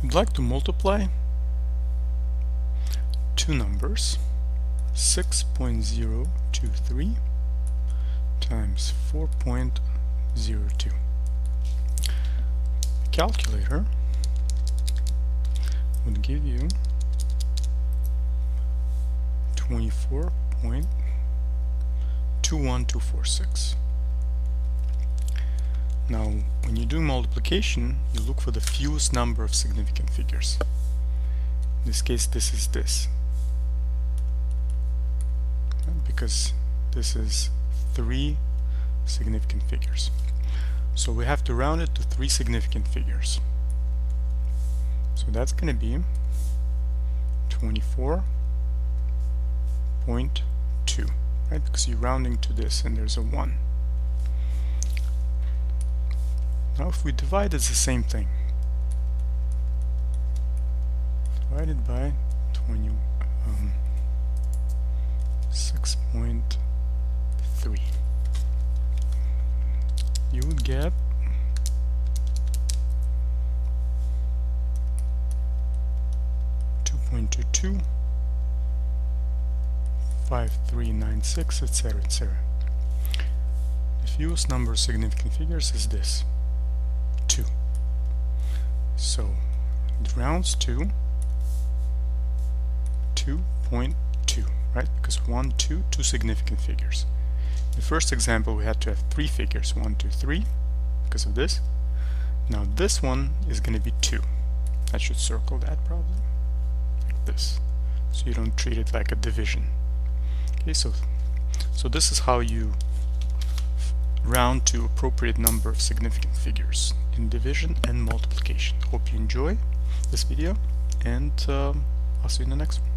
We'd like to multiply two numbers, 6.023 times 4.02. The calculator would give you 24.21246. Now, when you do multiplication, you look for the fewest number of significant figures. In this case, this is this, because this is 3 significant figures. So we have to round it to 3 significant figures. So that's going to be 24.2, right? Because you're rounding to this and there's a 1. Now if we divide, it's the same thing. Divided by 6.3. You would get 2.22, 5396, etc., etc. The fewest number of significant figures is this, 2. So it rounds to 2.2, right? Because 1, 2, 2 significant figures. In the first example, we had to have 3 figures, 1, 2, 3, because of this. Now this one is going to be 2. I should circle that probably, like this, so you don't treat it like a division. Okay, so this is how you round to appropriate number of significant figures in division and multiplication. Hope you enjoy this video, and I'll see you in the next one.